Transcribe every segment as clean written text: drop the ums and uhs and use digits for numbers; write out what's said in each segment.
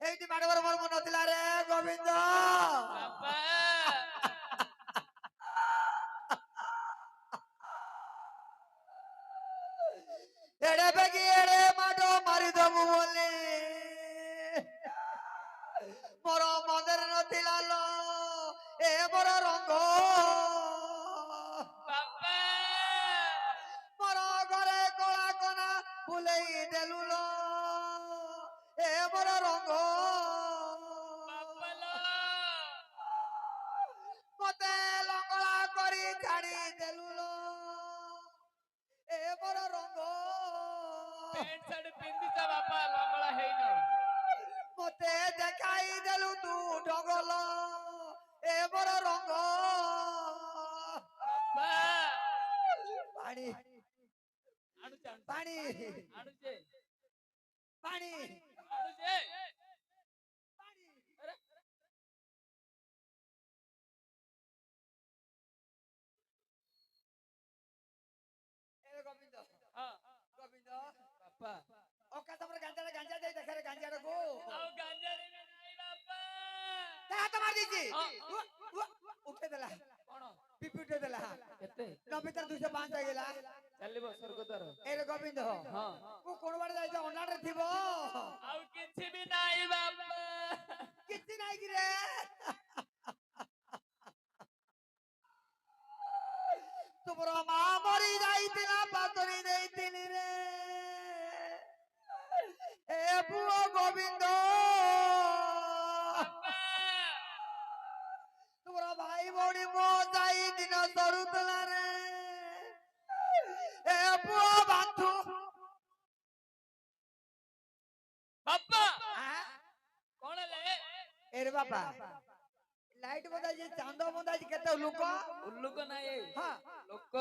এইটি মাড়বার মোর মন নଥିଲା রে গোবিন্দ বাবা এড়ে বেগি এড়ে মাডো মারি দমু বলে মোর মনের নଥିଲା লো এ মোর রঙ্গ বাবা মোর ঘরে কলা কনা বুলেই দেলু লো এ মোর রঙ্গ বাবা মতে লঙ্গলা করি ছাড়ি দেলু লো এ মোর রঙ্গ প্যান্ট শার্ট পিন্ধিছ বাপা লଙ୍ଗଳା ହେଇନ মতে দেখাই দেলু তু ঢগল এ মোর রঙ্গ বাপা পানি ଆଣୁଛେ ପାଣି ଆଣୁଛେ ପାଣି ଆଣୁଛେ ଏ ଗୋବିନ୍ଦ ହଁ ଗୋବିନ୍ଦ ବାପା ଅକା ତମର ଗାଞ୍ଜା ଦେଇ ଦେଖରେ ଗାଞ୍ଜାକୁ ଆଉ ଗାଞ୍ଜାରେ ନାହିଁ ବାପା ତା ହାତ ମାରି ଦେଇଛି ହଁ। ଉଠେଇ ଦେଲା କଣ ପିପି ଉଠେଇ ଦେଲା କେତେ ନବିତାର 205 ହେଇଗଲା ଚାଲିବ ସ୍ୱର୍ଗଦ୍ୱାର ଏ ରେ ଗୋବିନ୍ଦ ହଁ ତୁ କୋଣ ବାଟେ ଯାଇଛ ଅଣ୍ଡାରେ ଥିବ ଆଉ କିଛି ବି ନାହିଁ ବାପା କିଛି ନାହିଁ କି ରେ ତୁମର ମା ମରି ଯାଇଥିଲା ପାତରି ଦେଇଥିଲି ରେ ଏ ପୁଅ ଗୋବିନ୍ଦ ବାପା ତୁମର ଭାଇ ଭଉଣୀ ମୋ ଯାଇ ଦିନ ସରୁଥିଲା ରେ ଏ ପୁଅ ବାନ୍ଧୁ ବାପା କଣ ହେଲେ ଏରେ ବାପା ଲାଇଟ ବନ୍ଦାଇଛି ଚାନ୍ଦ ବନ୍ଦାଇଛି କେତେ ଲୋକ ଉଲ୍ଲୁକ ନାହିଁ ହଁ ଲୋକ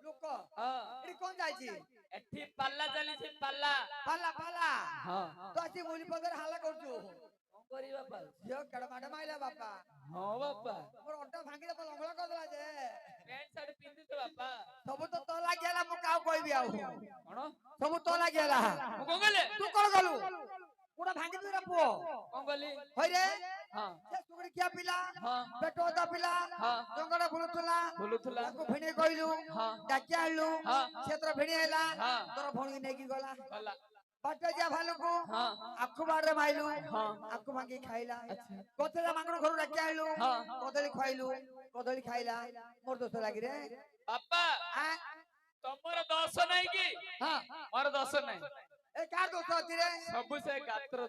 ଲୋକ ହଁ ଏଠି କଣ ଯାଇଛି ଏଠି ପାଲା ଚାଲିଛି ପାଲା ପାଲା ପାଲା ହଁ ତୁ ଆସି ମୁଲି ପଦରେ ହାଲା କରୁଛୁ କଣ କରିବି ବାପା ଝିଅ କେଡ ମାଡ ମାଇଲା ବାପା ହଁ ବାପା ମୋର ଅଣ୍ଟା ଭାଙ୍ଗିଲେ ଲଙ୍ଗଳା କରିଦେଲା ଯେ ପ୍ୟାଣ୍ଟ ସାର୍ଟ ପିନ୍ଧିଛ ବାପା ସବୁ ତ ତୋ ଲାଗିଗଲା ମୁଁ କାହାକୁ କହିବି ଆଉ କଣ ସବୁ ତୋ ଲାଗିଗଲା ମୁଁ କଣ କଲେ ତୁ କଣ କଲୁ କୋଉଟା ଭାଙ୍ଗି ଦଉରା ପୁଅ କଣ କଲି ହଇରେ ହଁ ସେ ସୁଗଡି ଖିଆ ପିଲା ହଁ ପେଟ ଓଦା ପିଲା ହଁ ଜଙ୍ଗଡା ବୁଲୁଥିଲା ବୁଲୁଥିଲା ତାକୁ ଭିଣେଇ କହିଲୁ ହଁ ଡାକି ଆଣିଲୁ ହଁ ସେ ତୋର ଭିଣେଇ ହେଲା ହଁ ତୋର ଭଉଣୀ ନେଇକି ଗଲା ଗଲା ବାଟ ଯିଆ ଭାଲୁକୁ ହଁ ଆଖୁ ବାଡରେ ମାଇଲୁ ହଁ ଆଖୁ ଭାଙ୍ଗି ଖାଇଲା ଆଚ୍ଛା ଗଛରେ ମାଙ୍କଡ ଘରୁ ଡାକି ଆଣିଲୁ ହଁ କଦଳୀ ଖୁଆଇଲୁ କଦଳୀ ଖାଇଲା ମୋର ଦୋଷ ଲାଗିରେ ବାପା ଆ ତମର ଦୋଷ ନାହିଁ କି ହଁ ମୋର ଦୋଷ ନାହିଁ ଏ କାର ଦୋଷ ଅଛି ରେ ସବୁ ସେ ଗାତ୍ର